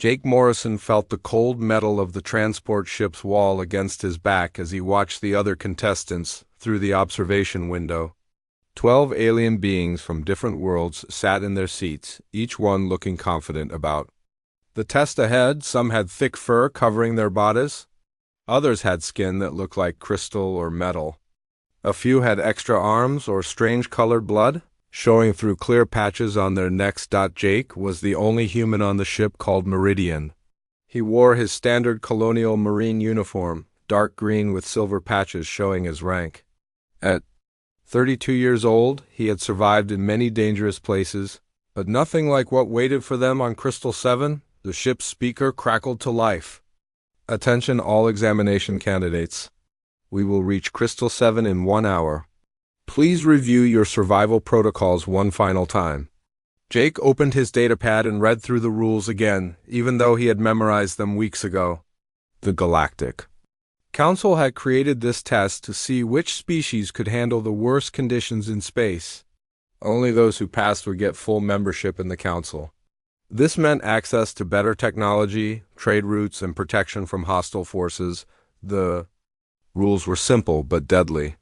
Jake Morrison felt the cold metal of the transport ship's wall against his back as he watched the other contestants through the observation window. 12 alien beings from different worlds sat in their seats, each one looking confident about the test ahead. Some had thick fur covering their bodies. Others had skin that looked like crystal or metal. A few had extra arms or strange-colored blood showing through clear patches on their necks. Jake was the only human on the ship called Meridian. He wore his standard colonial marine uniform, dark green with silver patches showing his rank. At 32 years old, he had survived in many dangerous places, but nothing like what waited for them on Crystal 7. The ship's speaker crackled to life. Attention all examination candidates. We will reach Crystal 7 in 1 hour. Please review your survival protocols one final time. Jake opened his datapad and read through the rules again, even though he had memorized them weeks ago. The Galactic Council had created this test to see which species could handle the worst conditions in space. Only those who passed would get full membership in the Council. This meant access to better technology, trade routes, and protection from hostile forces. The rules were simple but deadly.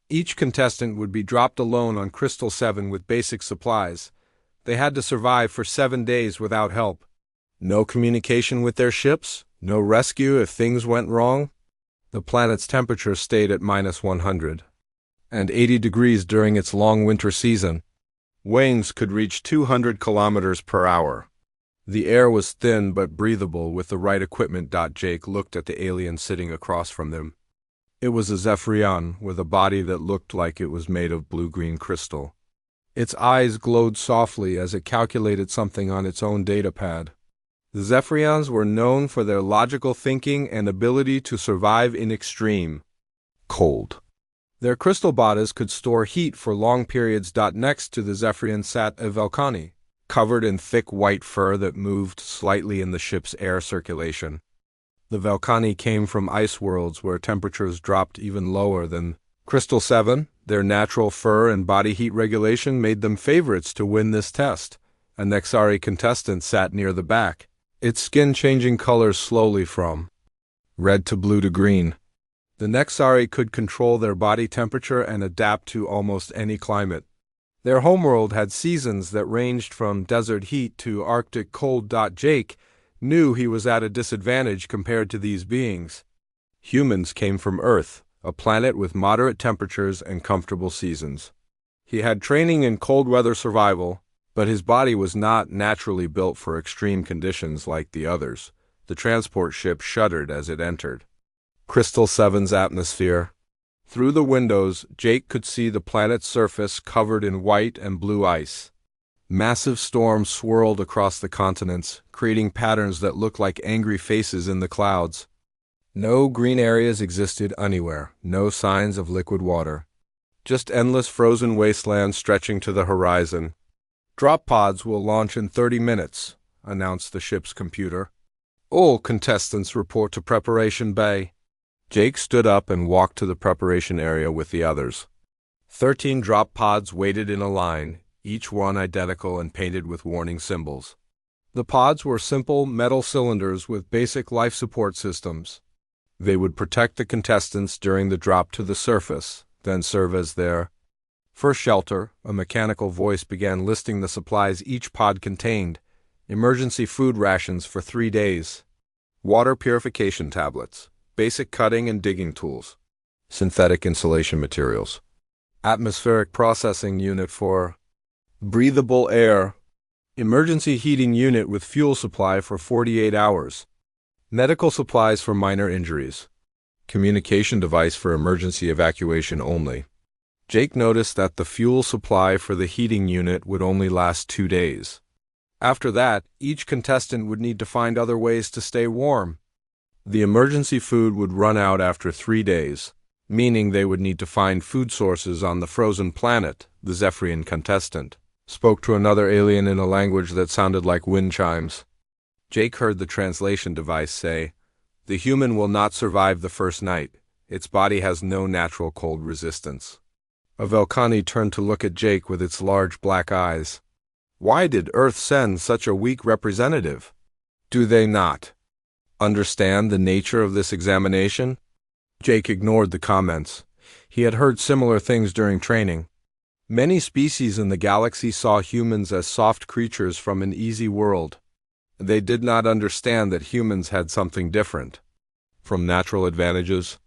Each contestant would be dropped alone on Crystal 7 with basic supplies. They had to survive for 7 days without help. No communication with their ships, no rescue if things went wrong. The planet's temperature stayed at -100 and 80 degrees during its long winter season. Winds could reach 200 kilometers per hour. The air was thin but breathable with the right equipment. Jake looked at the alien sitting across from them. It was a Zephyrian with a body that looked like it was made of blue-green crystal. Its eyes glowed softly as it calculated something on its own datapad. The Zephyrians were known for their logical thinking and ability to survive in extreme cold. Their crystal bodies could store heat for long periods. Next to the Zephyrian sat a Velcani, covered in thick white fur that moved slightly in the ship's air circulation. The Velcani came from ice worlds where temperatures dropped even lower than Crystal 7. Their natural fur and body heat regulation made them favorites to win this test. A Nexari contestant sat near the back, its skin changing colors slowly from red to blue to green. The Nexari could control their body temperature and adapt to almost any climate. Their homeworld had seasons that ranged from desert heat to Arctic cold. Jake knew he was at a disadvantage compared to these beings. Humans came from Earth, a planet with moderate temperatures and comfortable seasons. He had training in cold weather survival, but his body was not naturally built for extreme conditions like the others. The transport ship shuddered as it entered Crystal 7's atmosphere. Through the windows, Jake could see the planet's surface covered in white and blue ice. Massive storms swirled across the continents, creating patterns that looked like angry faces in the clouds. No green areas existed anywhere, no signs of liquid water. Just endless frozen wastelands stretching to the horizon. Drop pods will launch in 30 minutes, announced the ship's computer. All contestants report to Preparation Bay. Jake stood up and walked to the preparation area with the others. 13 drop pods waited in a line, each one identical and painted with warning symbols. The pods were simple metal cylinders with basic life support systems. They would protect the contestants during the drop to the surface, then serve as their first shelter. A mechanical voice began listing the supplies each pod contained. Emergency food rations for 3 days. Water purification tablets. Basic cutting and digging tools. Synthetic insulation materials. Atmospheric processing unit for breathable air. Emergency heating unit with fuel supply for 48 hours. Medical supplies for minor injuries. Communication device for emergency evacuation only. Jake noticed that the fuel supply for the heating unit would only last 2 days. After that, each contestant would need to find other ways to stay warm. The emergency food would run out after 3 days, meaning they would need to find food sources on the frozen planet. The Zephyrian contestant spoke to another alien in a language that sounded like wind chimes. Jake heard the translation device say, "The human will not survive the first night. Its body has no natural cold resistance." A Velcani turned to look at Jake with its large black eyes. Why did Earth send such a weak representative? Do they not understand the nature of this examination? Jake ignored the comments. He had heard similar things during training. Many species in the galaxy saw humans as soft creatures from an easy world. They did not understand that humans had something different. From natural advantages,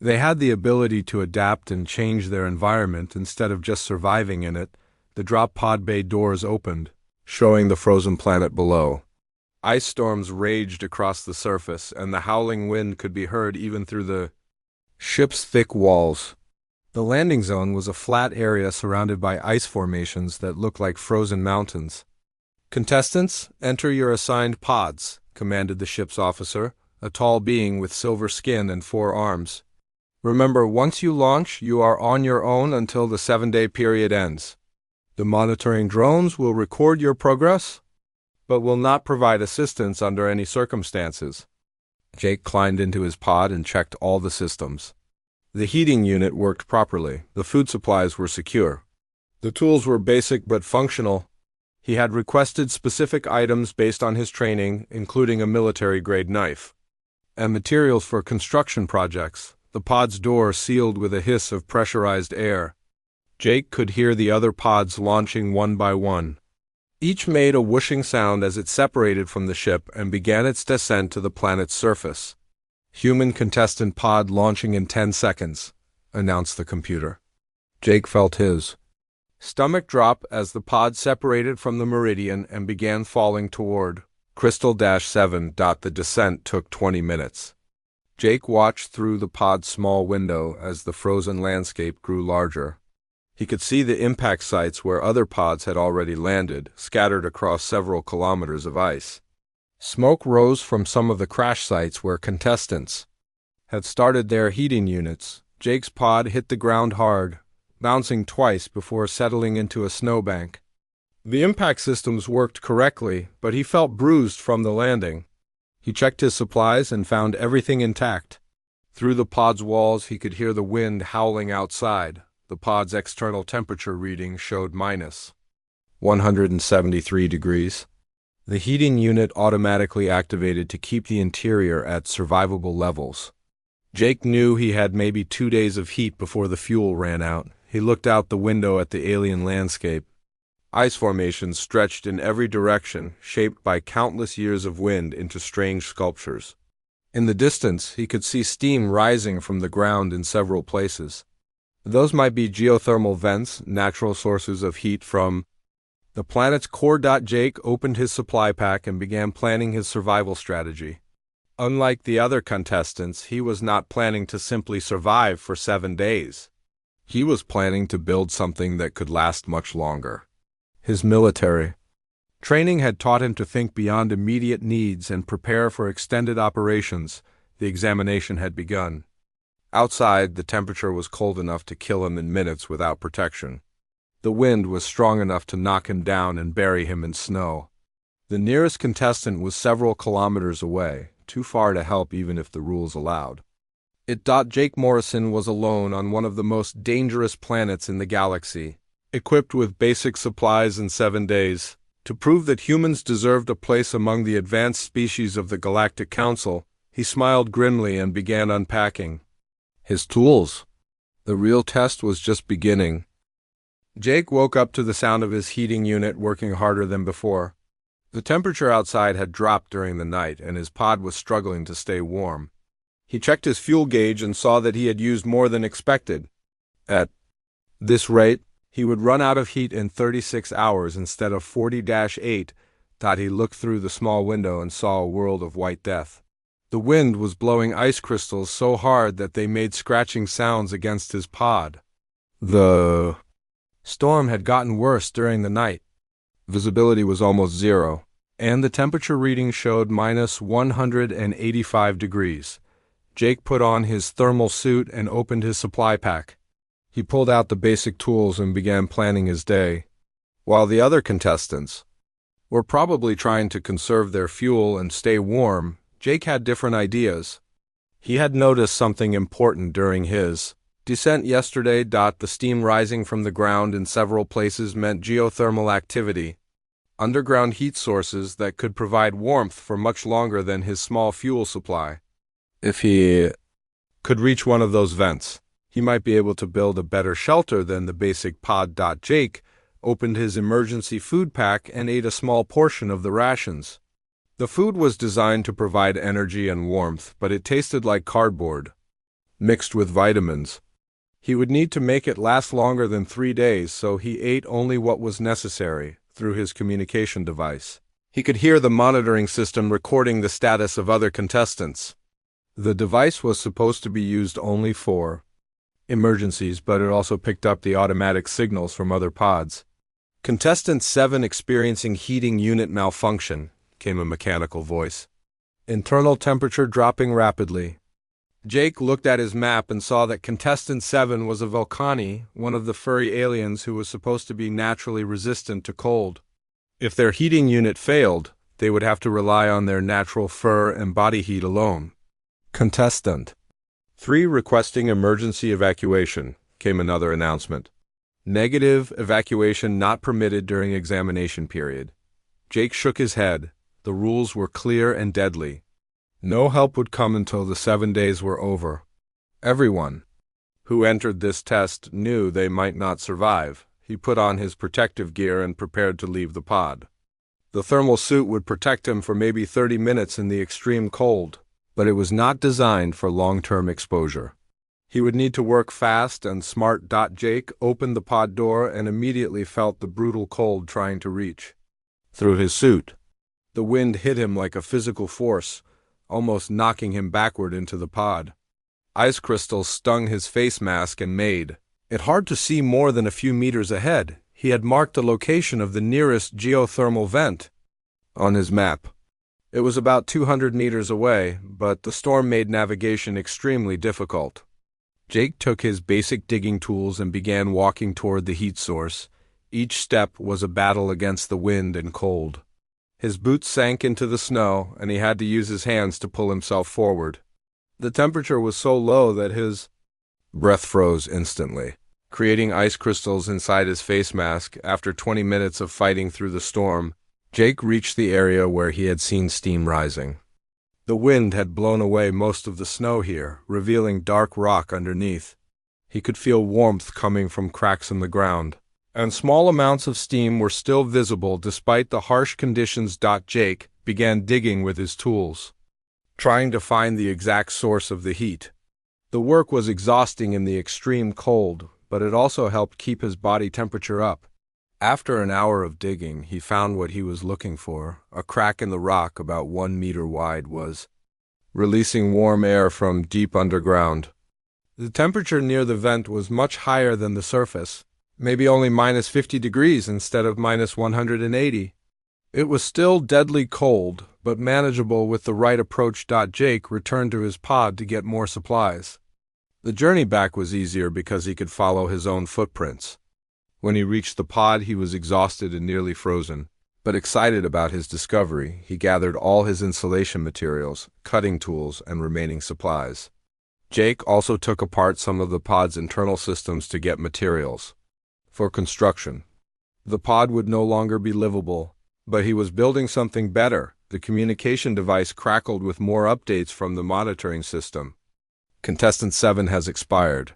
they had the ability to adapt and change their environment instead of just surviving in it. The drop pod bay doors opened, showing the frozen planet below. Ice storms raged across the surface, and the howling wind could be heard even through the ship's thick walls. The landing zone was a flat area surrounded by ice formations that looked like frozen mountains. "Contestants, enter your assigned pods," commanded the ship's officer, a tall being with silver skin and 4 arms. "Remember, once you launch, you are on your own until the 7-day period ends. The monitoring drones will record your progress, but will not provide assistance under any circumstances." Jake climbed into his pod and checked all the systems. The heating unit worked properly. The food supplies were secure. The tools were basic but functional. He had requested specific items based on his training, including a military-grade knife and materials for construction projects. The pod's door sealed with a hiss of pressurized air. Jake could hear the other pods launching one by one. Each made a whooshing sound as it separated from the ship and began its descent to the planet's surface. "Human contestant pod launching in 10 seconds, announced the computer. Jake felt his stomach drop as the pod separated from the meridian and began falling toward Crystal-7. The descent took 20 minutes. Jake watched through the pod's small window as the frozen landscape grew larger. He could see the impact sites where other pods had already landed, scattered across several kilometers of ice. Smoke rose from some of the crash sites where contestants had started their heating units. Jake's pod hit the ground hard, bouncing twice before settling into a snowbank. The impact systems worked correctly, but he felt bruised from the landing. He checked his supplies and found everything intact. Through the pod's walls, he could hear the wind howling outside. The pod's external temperature reading showed minus 173 degrees. The heating unit automatically activated to keep the interior at survivable levels. Jake knew he had maybe 2 days of heat before the fuel ran out. He looked out the window at the alien landscape. Ice formations stretched in every direction, shaped by countless years of wind into strange sculptures. In the distance, he could see steam rising from the ground in several places. Those might be geothermal vents, natural sources of heat from the planet's core. Jake opened his supply pack and began planning his survival strategy. Unlike the other contestants, he was not planning to simply survive for 7 days. He was planning to build something that could last much longer. His military training had taught him to think beyond immediate needs and prepare for extended operations. The examination had begun. Outside, the temperature was cold enough to kill him in minutes without protection. The wind was strong enough to knock him down and bury him in snow. The nearest contestant was several kilometers away, too far to help even if the rules allowed. Jake Morrison was alone on one of the most dangerous planets in the galaxy, equipped with basic supplies in 7 days. To prove that humans deserved a place among the advanced species of the Galactic Council, he smiled grimly and began unpacking his tools. The real test was just beginning. Jake woke up to the sound of his heating unit working harder than before. The temperature outside had dropped during the night, and his pod was struggling to stay warm. He checked his fuel gauge and saw that he had used more than expected. At this rate, he would run out of heat in 36 hours instead of 40-8. He looked through the small window and saw a world of white death. The wind was blowing ice crystals so hard that they made scratching sounds against his pod. The storm had gotten worse during the night. Visibility was almost zero, and the temperature reading showed minus 185 degrees. Jake put on his thermal suit and opened his supply pack. He pulled out the basic tools and began planning his day. While the other contestants were probably trying to conserve their fuel and stay warm, Jake had different ideas. He had noticed something important during his descent yesterday. The steam rising from the ground in several places meant geothermal activity. underground heat sources that could provide warmth for much longer than his small fuel supply. If he could reach one of those vents, he might be able to build a better shelter than the basic pod. Jake opened his emergency food pack and ate a small portion of the rations. The food was designed to provide energy and warmth, but it tasted like cardboard, mixed with vitamins. He would need to make it last longer than 3 days, so he ate only what was necessary through his communication device. He could hear the monitoring system recording the status of other contestants. The device was supposed to be used only for emergencies, but it also picked up the automatic signals from other pods. Contestant 7 experiencing heating unit malfunction, came a mechanical voice. Internal temperature dropping rapidly. Jake looked at his map and saw that Contestant 7 was a Vulcani, one of the furry aliens who was supposed to be naturally resistant to cold. If their heating unit failed, they would have to rely on their natural fur and body heat alone. Contestant 3 requesting emergency evacuation, came another announcement. Negative, evacuation not permitted during examination period. Jake shook his head. The rules were clear and deadly. No help would come until the 7 days were over. Everyone who entered this test knew they might not survive. He put on his protective gear and prepared to leave the pod. The thermal suit would protect him for maybe 30 minutes in the extreme cold, but it was not designed for long-term exposure. He would need to work fast and smart. Jake opened the pod door and immediately felt the brutal cold trying to reach through his suit. The wind hit him like a physical force, almost knocking him backward into the pod. Ice crystals stung his face mask and made it hard to see more than a few meters ahead. He had marked the location of the nearest geothermal vent on his map. It was about 200 meters away, but the storm made navigation extremely difficult. Jake took his basic digging tools and began walking toward the heat source. Each step was a battle against the wind and cold. His boots sank into the snow, and he had to use his hands to pull himself forward. The temperature was so low that his breath froze instantly, creating ice crystals inside his face mask. After 20 minutes of fighting through the storm, Jake reached the area where he had seen steam rising. The wind had blown away most of the snow here, revealing dark rock underneath. He could feel warmth coming from cracks in the ground, and small amounts of steam were still visible despite the harsh conditions. Jake began digging with his tools, trying to find the exact source of the heat. The work was exhausting in the extreme cold, but it also helped keep his body temperature up. After an hour of digging, he found what he was looking for. A crack in the rock about 1 meter wide was releasing warm air from deep underground. The temperature near the vent was much higher than the surface, maybe only minus 50 degrees instead of minus 180. It was still deadly cold, but manageable with the right approach. Jake returned to his pod to get more supplies. The journey back was easier because he could follow his own footprints. When he reached the pod, he was exhausted and nearly frozen, but excited about his discovery. He gathered all his insulation materials, cutting tools, and remaining supplies. Jake also took apart some of the pod's internal systems to get materials for construction. The pod would no longer be livable, but he was building something better. The communication device crackled with more updates from the monitoring system. Contestant 7 has expired.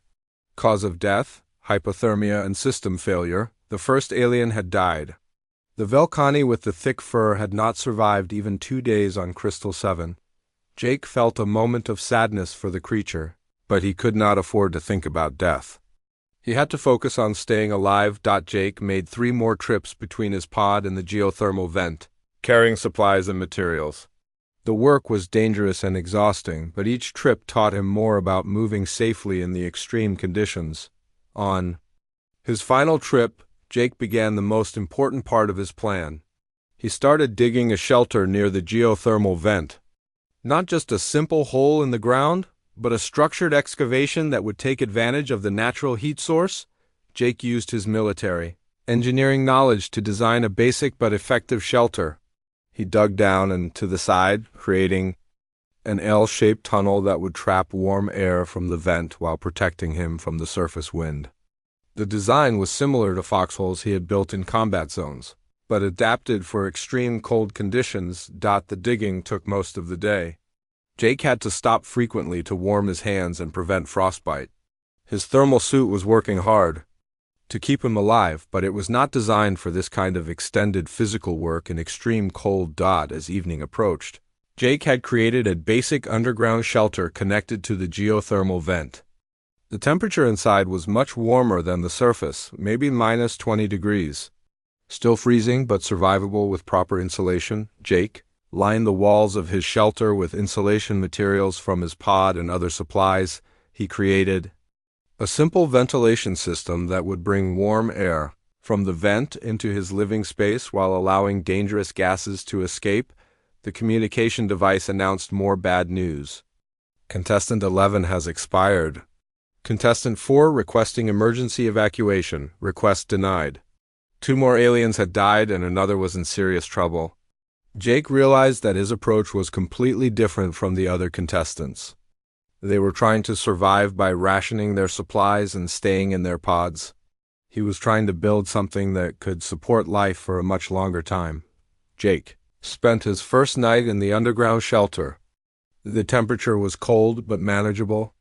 Cause of death: hypothermia and system failure. The first alien had died. The Vulcani with the thick fur had not survived even 2 days on Crystal 7. Jake felt a moment of sadness for the creature, but he could not afford to think about death. He had to focus on staying alive. Jake made 3 more trips between his pod and the geothermal vent, carrying supplies and materials. The work was dangerous and exhausting, but each trip taught him more about moving safely in the extreme conditions. On his final trip, Jake began the most important part of his plan. He started digging a shelter near the geothermal vent. Not just a simple hole in the ground, but a structured excavation that would take advantage of the natural heat source. Jake used his military engineering knowledge to design a basic but effective shelter. He dug down and to the side, creating an L-shaped tunnel that would trap warm air from the vent while protecting him from the surface wind. The design was similar to foxholes he had built in combat zones. but adapted for extreme cold conditions. The digging took most of the day. Jake had to stop frequently to warm his hands and prevent frostbite. His thermal suit was working hard to keep him alive, but it was not designed for this kind of extended physical work in extreme cold. As evening approached, Jake had created a basic underground shelter connected to the geothermal vent. The temperature inside was much warmer than the surface, maybe minus 20 degrees. Still freezing but survivable with proper insulation, Jake lined the walls of his shelter with insulation materials from his pod and other supplies. He created a simple ventilation system that would bring warm air from the vent into his living space while allowing dangerous gases to escape. The communication device announced more bad news. Contestant 11 has expired. Contestant 4 requesting emergency evacuation. Request denied. 2 more aliens had died and another was in serious trouble. Jake realized that his approach was completely different from the other contestants. They were trying to survive by rationing their supplies and staying in their pods. He was trying to build something that could support life for a much longer time. Jake spent his first night in the underground shelter. The temperature was cold but manageable.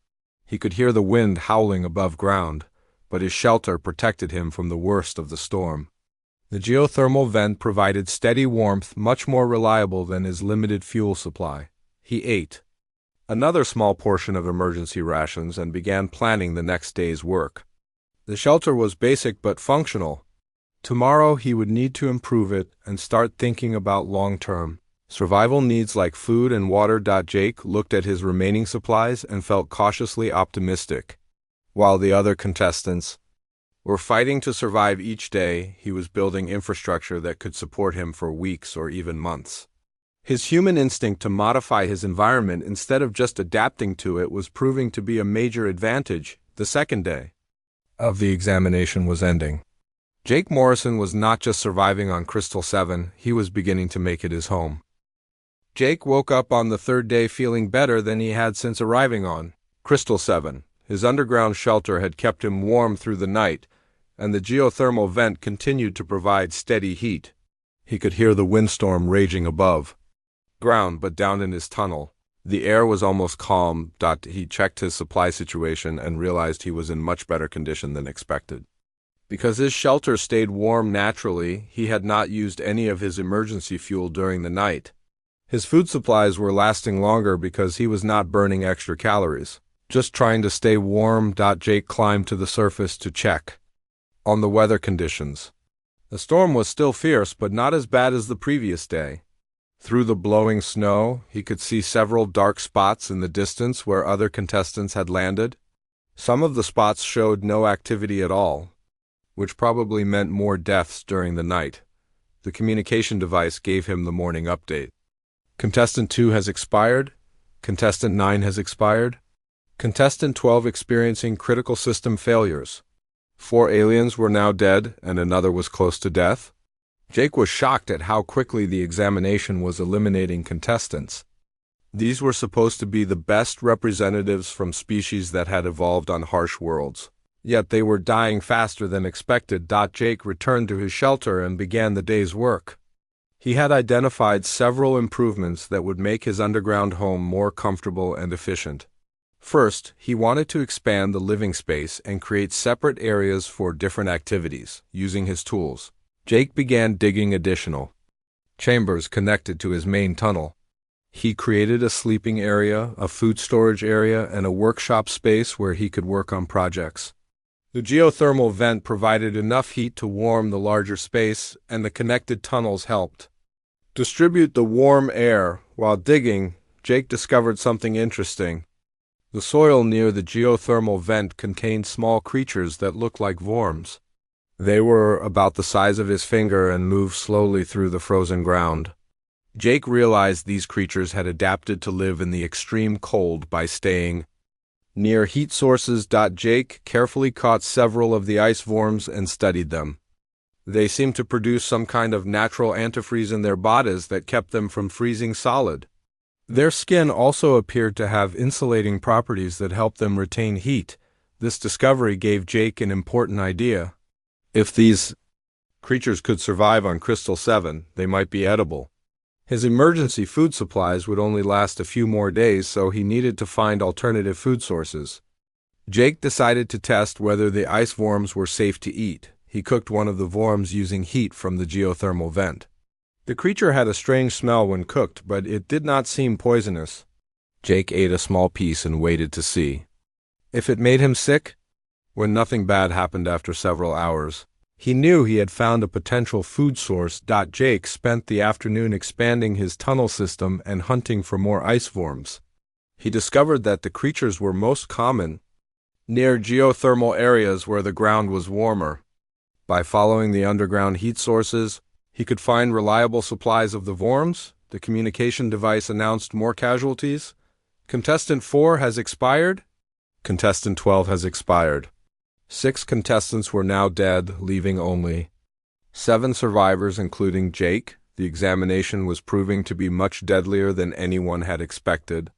He could hear the wind howling above ground, but his shelter protected him from the worst of the storm. The geothermal vent provided steady warmth, much more reliable than his limited fuel supply. He ate another small portion of emergency rations and began planning the next day's work. The shelter was basic but functional. Tomorrow he would need to improve it and start thinking about long-term survival needs like food and water. Jake looked at his remaining supplies and felt cautiously optimistic. While the other contestants were fighting to survive each day, he was building infrastructure that could support him for weeks or even months. His human instinct to modify his environment instead of just adapting to it was proving to be a major advantage. The second day of the examination was ending. Jake Morrison was not just surviving on Crystal 7, he was beginning to make it his home. Jake woke up on the third day feeling better than he had since arriving on Crystal 7. His underground shelter had kept him warm through the night, and the geothermal vent continued to provide steady heat. He could hear the windstorm raging above ground, but down in his tunnel, the air was almost calm. He checked his supply situation and realized he was in much better condition than expected. Because his shelter stayed warm naturally, he had not used any of his emergency fuel during the night. His food supplies were lasting longer because he was not burning extra calories, just trying to stay warm. Jake climbed to the surface to check on the weather conditions. The storm was still fierce, but not as bad as the previous day. Through the blowing snow, he could see several dark spots in the distance where other contestants had landed. Some of the spots showed no activity at all, which probably meant more deaths during the night. The communication device gave him the morning update. Contestant 2 has expired. Contestant 9 has expired. Contestant 12 experiencing critical system failures. 4 aliens were now dead, and another was close to death. Jake was shocked at how quickly the examination was eliminating contestants. These were supposed to be the best representatives from species that had evolved on harsh worlds. Yet they were dying faster than expected. Jake returned to his shelter and began the day's work. He had identified several improvements that would make his underground home more comfortable and efficient. First, he wanted to expand the living space and create separate areas for different activities, using his tools. Jake began digging additional chambers connected to his main tunnel. He created a sleeping area, a food storage area, and a workshop space where he could work on projects. The geothermal vent provided enough heat to warm the larger space, and the connected tunnels helped distribute the warm air. While digging, Jake discovered something interesting. The soil near the geothermal vent contained small creatures that looked like worms. They were about the size of his finger and moved slowly through the frozen ground. Jake realized these creatures had adapted to live in the extreme cold by staying near heat sources. Jake carefully caught several of the ice worms and studied them. They seemed to produce some kind of natural antifreeze in their bodies that kept them from freezing solid. Their skin also appeared to have insulating properties that helped them retain heat. This discovery gave Jake an important idea. If these Creatures could survive on Crystal 7, they might be edible. His emergency food supplies would only last a few more days, so he needed to find alternative food sources. Jake decided to test whether the ice worms were safe to eat. He cooked one of the worms using heat from the geothermal vent. The creature had a strange smell when cooked, but it did not seem poisonous. Jake ate a small piece and waited to see if it made him sick. When nothing bad happened after several hours, he knew he had found a potential food source. Jake spent the afternoon expanding his tunnel system and hunting for more ice worms. He discovered that the creatures were most common near geothermal areas where the ground was warmer. By following the underground heat sources, he could find reliable supplies of the worms. The communication device announced more casualties. Contestant 4 has expired. Contestant 12 has expired. 6 contestants were now dead, leaving only 7 survivors, including Jake. The examination was proving to be much deadlier than anyone had expected.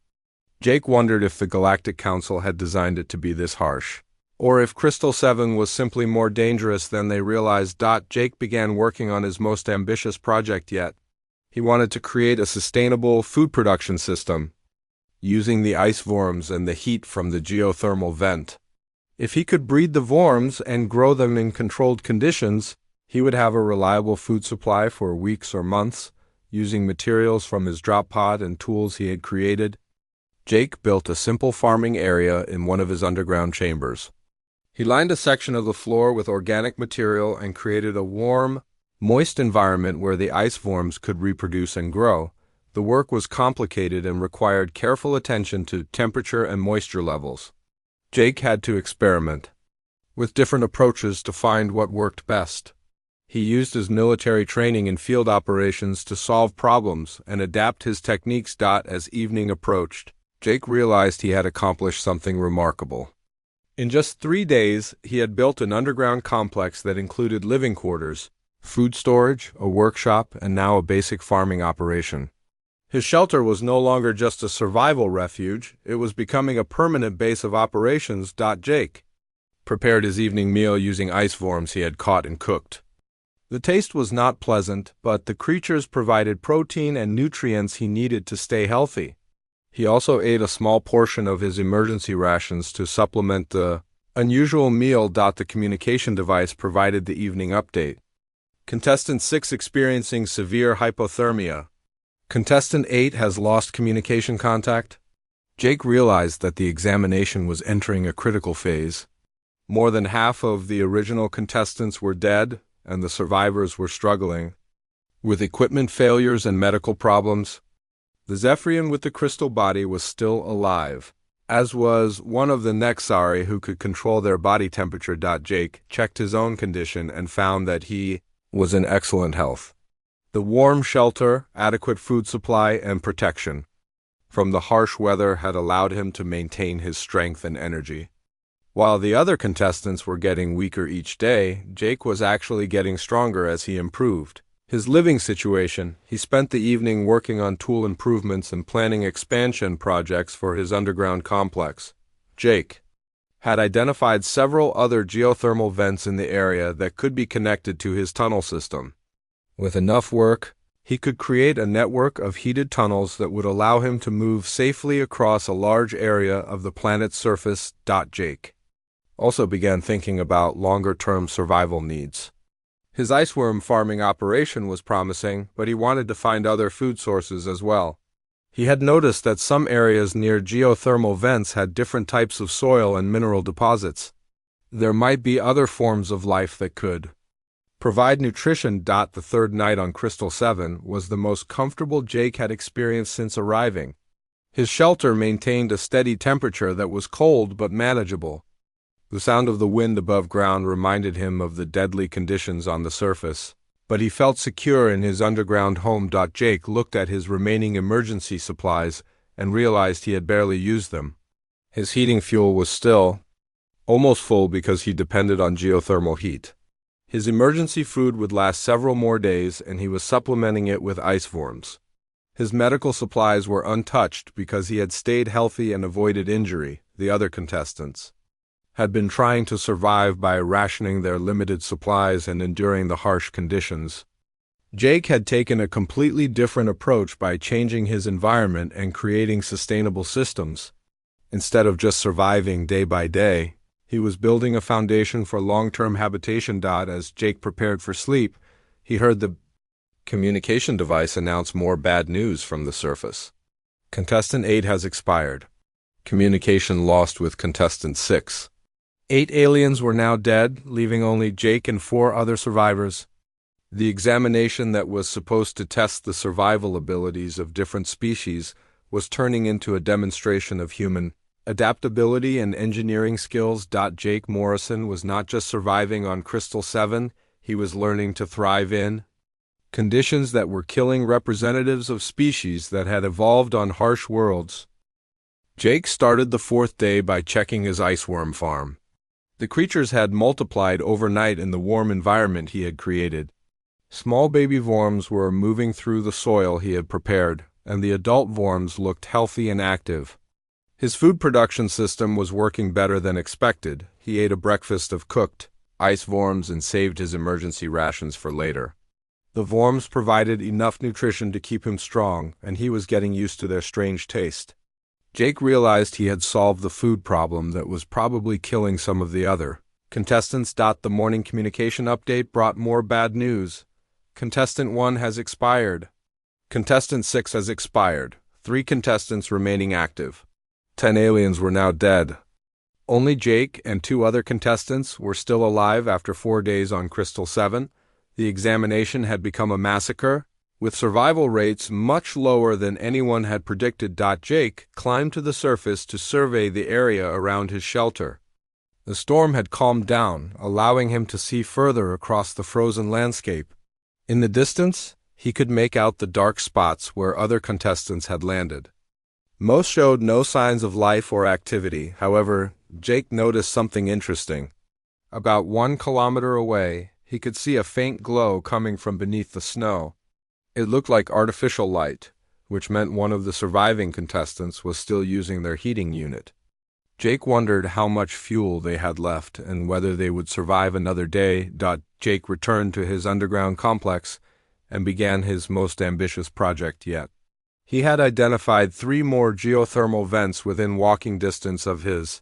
Jake wondered if the Galactic Council had designed it to be this harsh, or if Crystal 7 was simply more dangerous than they realized. Jake began working on his most ambitious project yet. He wanted to create a sustainable food production system, using the ice worms and the heat from the geothermal vent. If he could breed the worms and grow them in controlled conditions, he would have a reliable food supply for weeks or months, using materials from his drop pod and tools he had created. Jake built a simple farming area in one of his underground chambers. He lined a section of the floor with organic material and created a warm, moist environment where the ice worms could reproduce and grow. The work was complicated and required careful attention to temperature and moisture levels. Jake had to experiment with different approaches to find what worked best. He used his military training in field operations to solve problems and adapt his techniques. As evening approached, Jake realized he had accomplished something remarkable. In just 3 days, he had built an underground complex that included living quarters, food storage, a workshop, and now a basic farming operation. His shelter was no longer just a survival refuge, it was becoming a permanent base of operations. Jake prepared his evening meal using ice worms he had caught and cooked. The taste was not pleasant, but the creatures provided protein and nutrients he needed to stay healthy. He also ate a small portion of his emergency rations to supplement the unusual meal. The communication device provided the evening update. Contestant 6 experiencing severe hypothermia. Contestant 8 has lost communication contact. Jake realized that the examination was entering a critical phase. More than half of the original contestants were dead, and the survivors were struggling with equipment failures and medical problems. The Zephyrian with the crystal body was still alive, as was one of the Nexari who could control their body temperature. Jake checked his own condition and found that he was in excellent health. The warm shelter, adequate food supply, and protection from the harsh weather had allowed him to maintain his strength and energy. While the other contestants were getting weaker each day, Jake was actually getting stronger as he improved his living situation. He spent the evening working on tool improvements and planning expansion projects for his underground complex. Jake had identified several other geothermal vents in the area that could be connected to his tunnel system. With enough work, he could create a network of heated tunnels that would allow him to move safely across a large area of the planet's surface. Jake also began thinking about longer-term survival needs. His iceworm farming operation was promising, but he wanted to find other food sources as well. He had noticed that some areas near geothermal vents had different types of soil and mineral deposits. There might be other forms of life that could provide nutrition. The third night on Crystal 7 was the most comfortable Jake had experienced since arriving. His shelter maintained a steady temperature that was cold but manageable. The sound of the wind above ground reminded him of the deadly conditions on the surface, but he felt secure in his underground home. Jake looked at his remaining emergency supplies and realized he had barely used them. His heating fuel was still almost full because he depended on geothermal heat. His emergency food would last several more days, and he was supplementing it with ice worms. His medical supplies were untouched because he had stayed healthy and avoided injury. The other contestants had been trying to survive by rationing their limited supplies and enduring the harsh conditions. Jake had taken a completely different approach by changing his environment and creating sustainable systems. Instead of just surviving day by day, he was building a foundation for long-term habitation. As Jake prepared for sleep, he heard the communication device announce more bad news from the surface. Contestant 8 has expired. Communication lost with Contestant 6. 8 aliens were now dead, leaving only Jake and 4 other survivors. The examination that was supposed to test the survival abilities of different species was turning into a demonstration of human adaptability and engineering skills. Jake Morrison was not just surviving on Crystal 7, he was learning to thrive in conditions that were killing representatives of species that had evolved on harsh worlds. Jake started the 4th day by checking his iceworm farm. The creatures had multiplied overnight in the warm environment he had created. Small baby worms were moving through the soil he had prepared, and the adult worms looked healthy and active. His food production system was working better than expected. He ate a breakfast of cooked ice worms and saved his emergency rations for later. The worms provided enough nutrition to keep him strong, and he was getting used to their strange taste. Jake realized he had solved the food problem that was probably killing some of the other contestants. The morning communication update brought more bad news. Contestant 1 has expired. Contestant 6 has expired. 3 contestants remaining active. 10 aliens were now dead. Only Jake and 2 other contestants were still alive after 4 days on Crystal 7. The examination had become a massacre, with survival rates much lower than anyone had predicted. Jake climbed to the surface to survey the area around his shelter. The storm had calmed down, allowing him to see further across the frozen landscape. In the distance, he could make out the dark spots where other contestants had landed. Most showed no signs of life or activity. However, Jake noticed something interesting. About 1 kilometer away, he could see a faint glow coming from beneath the snow. It looked like artificial light, which meant one of the surviving contestants was still using their heating unit. Jake wondered how much fuel they had left and whether they would survive another day. Jake returned to his underground complex and began his most ambitious project yet. He had identified 3 more geothermal vents within walking distance of his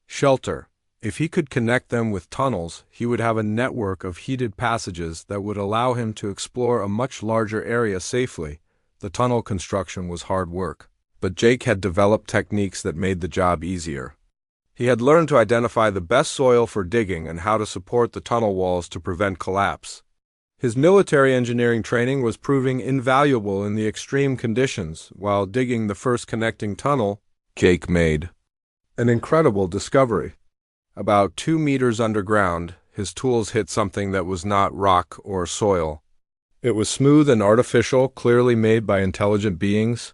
shelter. If he could connect them with tunnels, he would have a network of heated passages that would allow him to explore a much larger area safely. The tunnel construction was hard work, but Jake had developed techniques that made the job easier. He had learned to identify the best soil for digging and how to support the tunnel walls to prevent collapse. His military engineering training was proving invaluable in the extreme conditions. While digging the first connecting tunnel, Jake made an incredible discovery. About 2 meters underground, his tools hit something that was not rock or soil. It was smooth and artificial, clearly made by intelligent beings.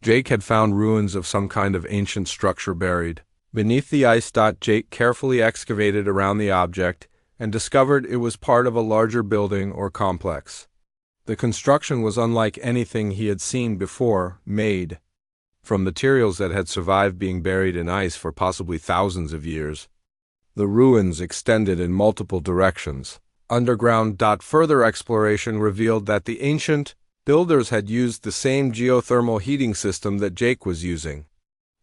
Jake had found ruins of some kind of ancient structure buried beneath the ice. Jake carefully excavated around the object and discovered it was part of a larger building or complex. The construction was unlike anything he had seen before, made from materials that had survived being buried in ice for possibly thousands of years. The ruins extended in multiple directions. Underground. Further exploration revealed that the ancient builders had used the same geothermal heating system that Jake was using.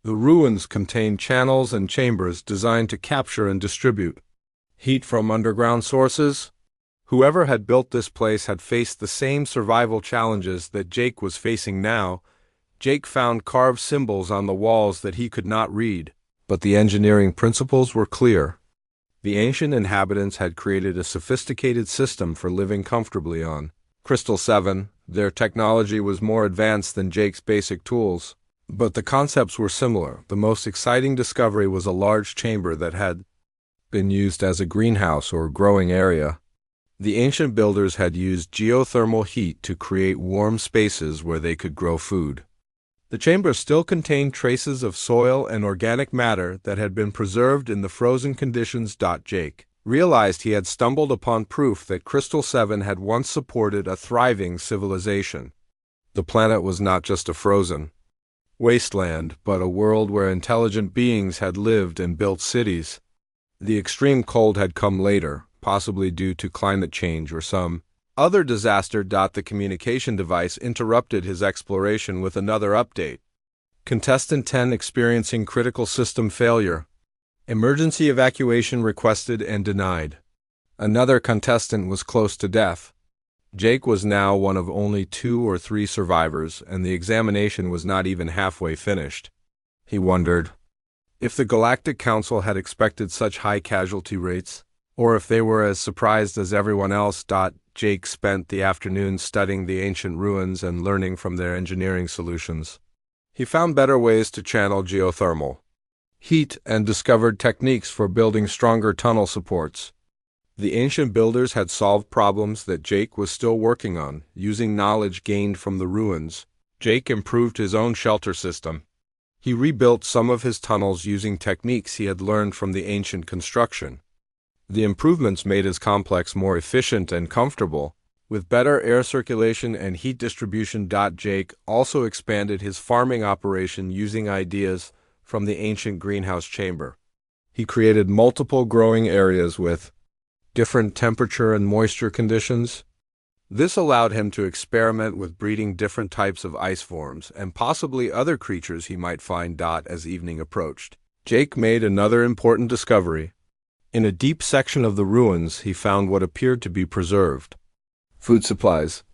The ruins contained channels and chambers designed to capture and distribute heat from underground sources. Whoever had built this place had faced the same survival challenges that Jake was facing now. Jake found carved symbols on the walls that he could not read, but the engineering principles were clear. The ancient inhabitants had created a sophisticated system for living comfortably on Crystal 7. Their technology was more advanced than Jake's basic tools, but the concepts were similar. The most exciting discovery was a large chamber that had been used as a greenhouse or growing area. The ancient builders had used geothermal heat to create warm spaces where they could grow food. The chamber still contained traces of soil and organic matter that had been preserved in the frozen conditions. Jake realized he had stumbled upon proof that Crystal 7 had once supported a thriving civilization. The planet was not just a frozen wasteland, but a world where intelligent beings had lived and built cities. The extreme cold had come later, possibly due to climate change or some other disaster. The communication device interrupted his exploration with another update. Contestant 10 experiencing critical system failure. Emergency evacuation requested and denied. Another contestant was close to death. Jake was now one of only 2 or 3 survivors, and the examination was not even halfway finished. He wondered if the Galactic Council had expected such high casualty rates, or if they were as surprised as everyone else. Jake spent the afternoon studying the ancient ruins and learning from their engineering solutions. He found better ways to channel geothermal heat and discovered techniques for building stronger tunnel supports. The ancient builders had solved problems that Jake was still working on, using knowledge gained from the ruins. Jake improved his own shelter system. He rebuilt some of his tunnels using techniques he had learned from the ancient construction. The improvements made his complex more efficient and comfortable, with better air circulation and heat distribution. Jake also expanded his farming operation using ideas from the ancient greenhouse chamber. He created multiple growing areas with different temperature and moisture conditions. This allowed him to experiment with breeding different types of ice forms and possibly other creatures he might find. As evening approached, Jake made another important discovery. In a deep section of the ruins, he found what appeared to be preserved food supplies.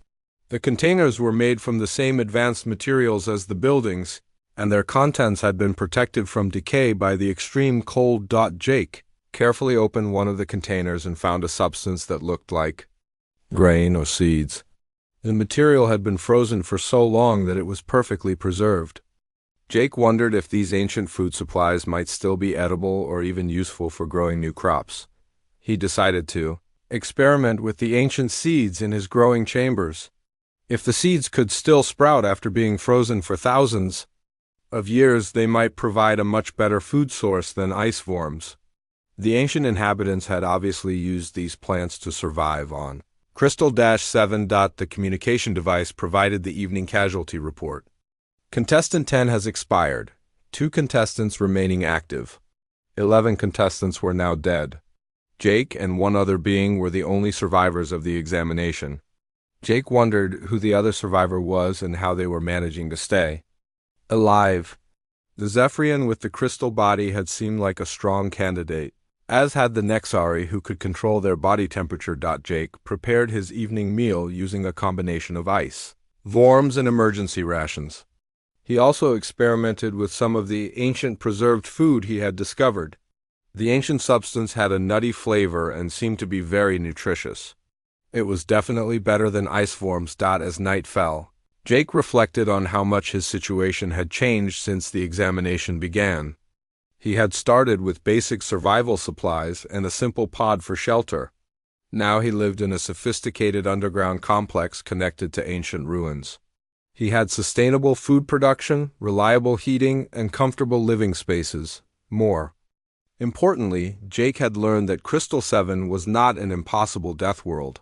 The containers were made from the same advanced materials as the buildings, and their contents had been protected from decay by the extreme cold. Jake carefully opened one of the containers and found a substance that looked like grain or seeds. The material had been frozen for so long that it was perfectly preserved. Jake wondered if these ancient food supplies might still be edible or even useful for growing new crops. He decided to experiment with the ancient seeds in his growing chambers. If the seeds could still sprout after being frozen for thousands of years, they might provide a much better food source than ice forms. The ancient inhabitants had obviously used these plants to survive on Crystal-7. The communication device provided the evening casualty report. Contestant 10 has expired. 2 contestants remaining active. 11 contestants were now dead. Jake and one other being were the only survivors of the examination. Jake wondered who the other survivor was and how they were managing to stay alive. The Zephyrian with the crystal body had seemed like a strong candidate, as had the Nexari who could control their body temperature. Jake prepared his evening meal using a combination of ice, worms, and emergency rations. He also experimented with some of the ancient preserved food he had discovered. The ancient substance had a nutty flavor and seemed to be very nutritious. It was definitely better than ice forms. As night fell, Jake reflected on how much his situation had changed since the examination began. He had started with basic survival supplies and a simple pod for shelter. Now he lived in a sophisticated underground complex connected to ancient ruins. He had sustainable food production, reliable heating, and comfortable living spaces. More importantly, Jake had learned that Crystal-7 was not an impossible death world.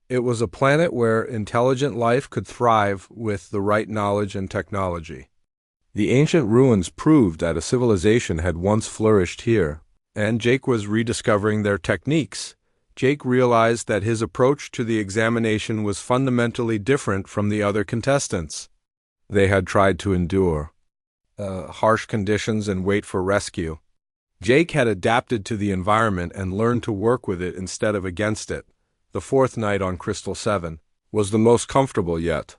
It was a planet where intelligent life could thrive with the right knowledge and technology. The ancient ruins proved that a civilization had once flourished here, and Jake was rediscovering their techniques. Jake realized that his approach to the examination was fundamentally different from the other contestants. They had tried to endure harsh conditions and wait for rescue. Jake had adapted to the environment and learned to work with it instead of against it. The 4th night on Crystal-7 was the most comfortable yet.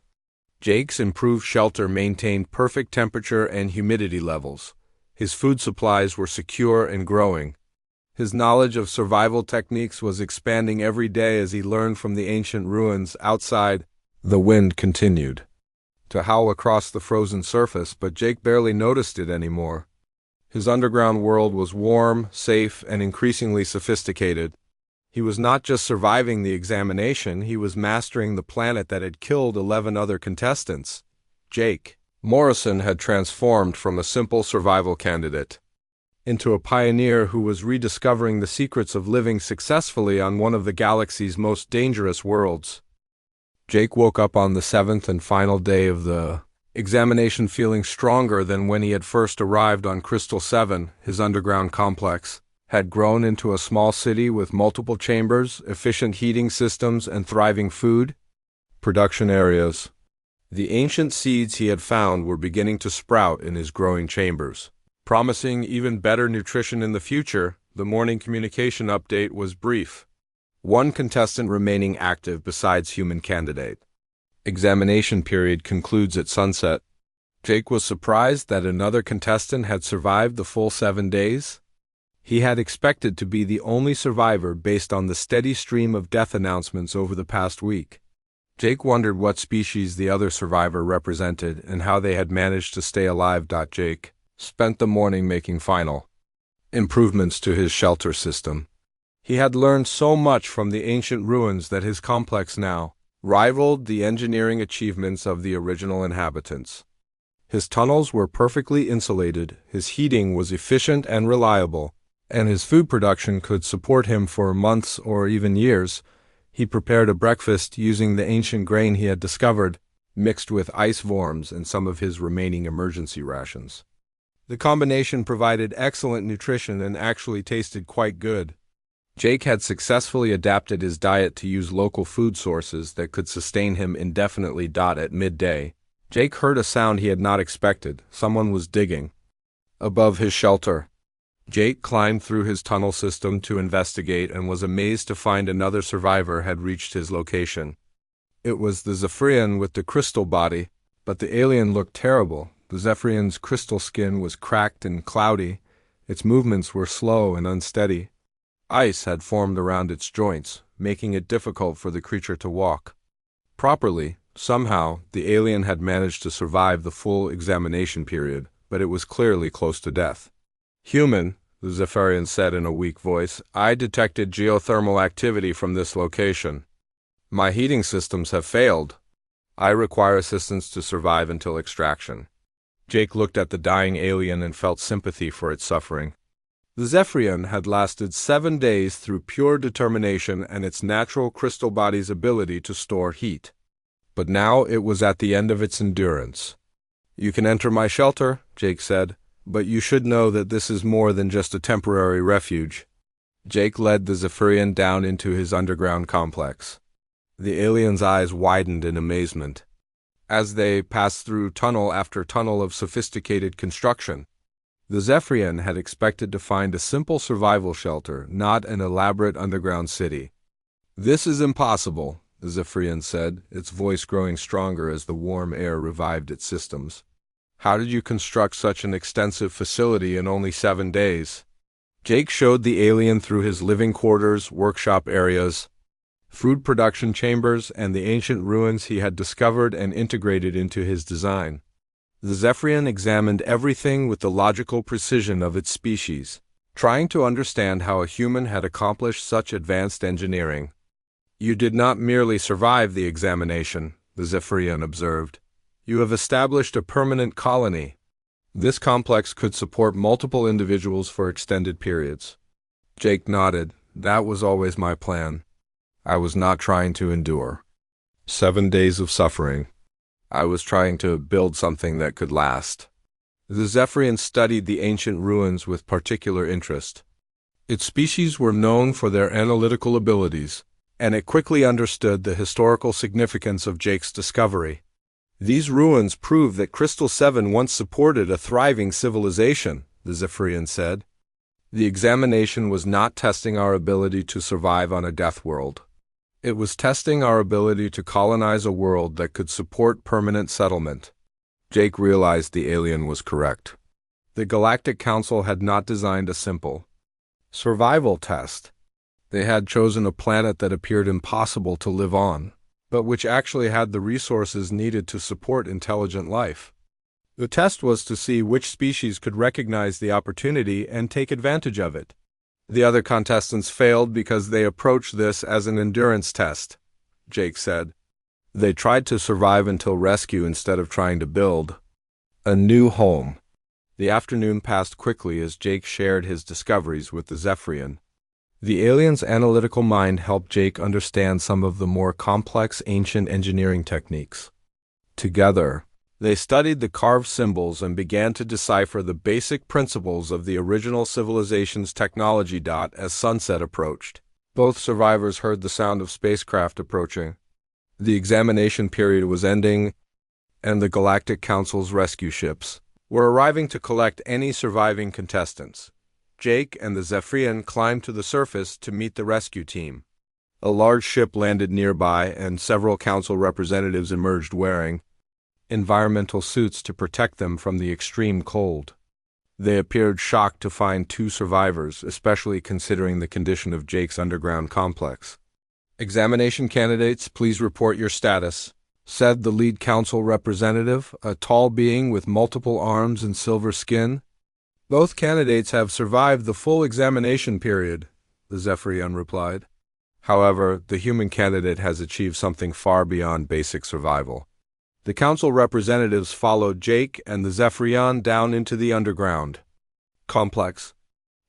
Jake's improved shelter maintained perfect temperature and humidity levels. His food supplies were secure and growing. His knowledge of survival techniques was expanding every day as he learned from the ancient ruins outside. The wind continued to howl across the frozen surface, but Jake barely noticed it anymore. His underground world was warm, safe, and increasingly sophisticated. He was not just surviving the examination, he was mastering the planet that had killed 11 other contestants. Jake Morrison had transformed from a simple survival candidate into a pioneer who was rediscovering the secrets of living successfully on one of the galaxy's most dangerous worlds. Jake woke up on the 7th and final day of the examination feeling stronger than when he had first arrived on Crystal-7, his underground complex. had grown into a small city with multiple chambers, efficient heating systems, and thriving food production areas. The ancient seeds he had found were beginning to sprout in his growing chambers, promising even better nutrition in the future. The morning communication update was brief. One contestant remaining active besides human candidate. Examination period concludes at sunset. Jake was surprised that another contestant had survived the full 7 days. He had expected to be the only survivor based on the steady stream of death announcements over the past week. Jake wondered what species the other survivor represented and how they had managed to stay alive. Jake spent the morning making final improvements to his shelter system. He had learned so much from the ancient ruins that his complex now rivaled the engineering achievements of the original inhabitants. His tunnels were perfectly insulated, his heating was efficient and reliable, and his food production could support him for months or even years. He prepared a breakfast using the ancient grain he had discovered, mixed with ice worms and some of his remaining emergency rations. The combination provided excellent nutrition and actually tasted quite good. Jake had successfully adapted his diet to use local food sources that could sustain him indefinitely. At midday, Jake heard a sound he had not expected. Someone was digging above his shelter. Jake climbed through his tunnel system to investigate and was amazed to find another survivor had reached his location. It was the Zephyrian with the crystal body, but the alien looked terrible. The Zephyrian's crystal skin was cracked and cloudy. Its movements were slow and unsteady. Ice had formed around its joints, making it difficult for the creature to walk properly. Somehow, the alien had managed to survive the full examination period, but it was clearly close to death. "Human," the Zephyrian said in a weak voice, "I detected geothermal activity from this location. My heating systems have failed. I require assistance to survive until extraction." Jake looked at the dying alien and felt sympathy for its suffering. The Zephyrian had lasted 7 days through pure determination and its natural crystal body's ability to store heat. But now it was at the end of its endurance. "You can enter my shelter," Jake said, "but you should know that this is more than just a temporary refuge." Jake led the Zephyrian down into his underground complex. The alien's eyes widened in amazement as they passed through tunnel after tunnel of sophisticated construction. The Zephyrian had expected to find a simple survival shelter, not an elaborate underground city. "This is impossible," the Zephyrian said, its voice growing stronger as the warm air revived its systems. "How did you construct such an extensive facility in only 7 days?" Jake showed the alien through his living quarters, workshop areas, food production chambers, and the ancient ruins he had discovered and integrated into his design. The Zephyrian examined everything with the logical precision of its species, trying to understand how a human had accomplished such advanced engineering. "You did not merely survive the examination," the Zephyrian observed. "You have established a permanent colony. This complex could support multiple individuals for extended periods." Jake nodded. "That was always my plan. I was not trying to endure 7 days of suffering. I was trying to build something that could last." The Zephyrian studied the ancient ruins with particular interest. Its species were known for their analytical abilities, and it quickly understood the historical significance of Jake's discovery. "These ruins prove that Crystal 7 once supported a thriving civilization," the Zephyrian said. "The examination was not testing our ability to survive on a death world. It was testing our ability to colonize a world that could support permanent settlement." Jake realized the alien was correct. The Galactic Council had not designed a simple survival test. They had chosen a planet that appeared impossible to live on, but which actually had the resources needed to support intelligent life. The test was to see which species could recognize the opportunity and take advantage of it. The other contestants failed because they approached this as an endurance test, Jake said. They tried to survive until rescue instead of trying to build a new home. The afternoon passed quickly as Jake shared his discoveries with the Zephyrian. The alien's analytical mind helped Jake understand some of the more complex ancient engineering techniques. Together, They studied the carved symbols and began to decipher the basic principles of the original civilization's technology. As sunset approached, both survivors heard the sound of spacecraft approaching. The examination period was ending, and the Galactic Council's rescue ships were arriving to collect any surviving contestants. Jake and the Zephyrian climbed to the surface to meet the rescue team. A large ship landed nearby, and several council representatives emerged wearing environmental suits to protect them from the extreme cold. They appeared shocked to find 2 survivors, especially considering the condition of Jake's underground complex. "Examination candidates, please report your status," said the lead council representative, a tall being with multiple arms and silver skin. "Both candidates have survived the full examination period," the Zephyrian replied. However, the human candidate has achieved something far beyond basic survival. The council representatives followed Jake and the Zephyrian down into the underground complex.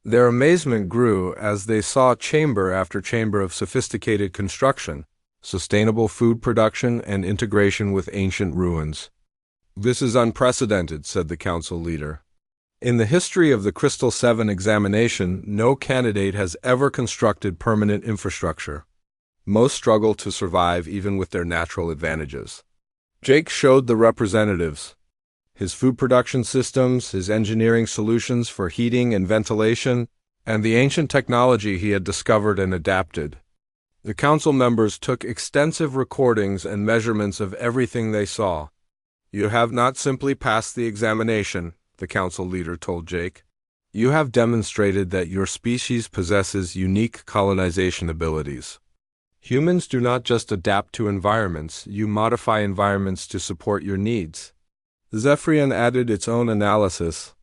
Their amazement grew as they saw chamber after chamber of sophisticated construction, sustainable food production, and integration with ancient ruins. "This is unprecedented," said the council leader. "In the history of the Crystal 7 examination, no candidate has ever constructed permanent infrastructure. Most struggle to survive even with their natural advantages." Jake showed the representatives his food production systems, his engineering solutions for heating and ventilation, and the ancient technology he had discovered and adapted. The council members took extensive recordings and measurements of everything they saw. "You have not simply passed the examination," the council leader told Jake. "You have demonstrated that your species possesses unique colonization abilities. Humans do not just adapt to environments, you modify environments to support your needs." The Zephyrian added its own analysis.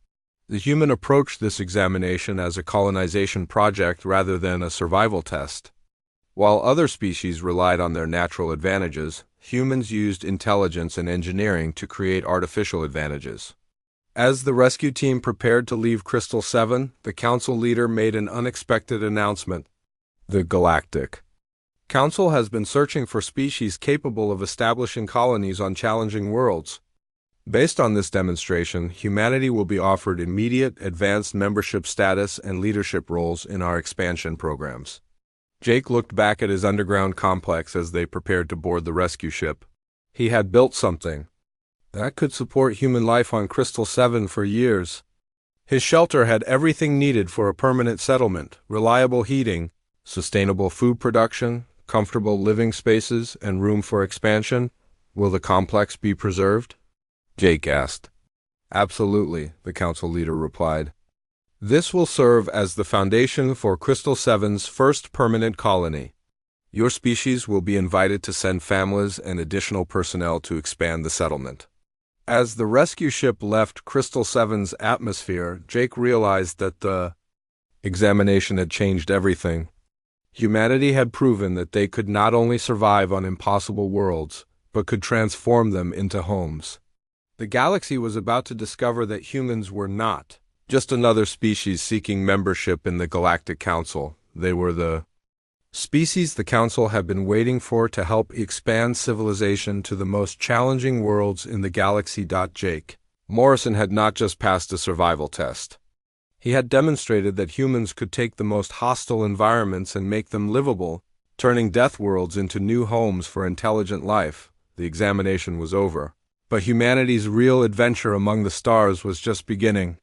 The human approached this examination as a colonization project rather than a survival test. While other species relied on their natural advantages, humans used intelligence and engineering to create artificial advantages. As the rescue team prepared to leave Crystal 7, the council leader made an unexpected announcement. "The Galactic Council has been searching for species capable of establishing colonies on challenging worlds. Based on this demonstration, humanity will be offered immediate advanced membership status and leadership roles in our expansion programs." Jake looked back at his underground complex as they prepared to board the rescue ship. He had built something that could support human life on Crystal 7 for years. His shelter had everything needed for a permanent settlement: reliable heating, sustainable food production, comfortable living spaces, and room for expansion. "Will the complex be preserved?" Jake asked. "Absolutely," the council leader replied. "This will serve as the foundation for Crystal 7's first permanent colony. Your species will be invited to send families and additional personnel to expand the settlement." As the rescue ship left Crystal 7's atmosphere, Jake realized that the examination had changed everything. Humanity had proven that they could not only survive on impossible worlds, but could transform them into homes. The galaxy was about to discover that humans were not just another species seeking membership in the Galactic Council. They were the species the Council had been waiting for to help expand civilization to the most challenging worlds in the galaxy. Jake Morrison had not just passed a survival test. He had demonstrated that humans could take the most hostile environments and make them livable, turning death worlds into new homes for intelligent life. The examination was over, but humanity's real adventure among the stars was just beginning.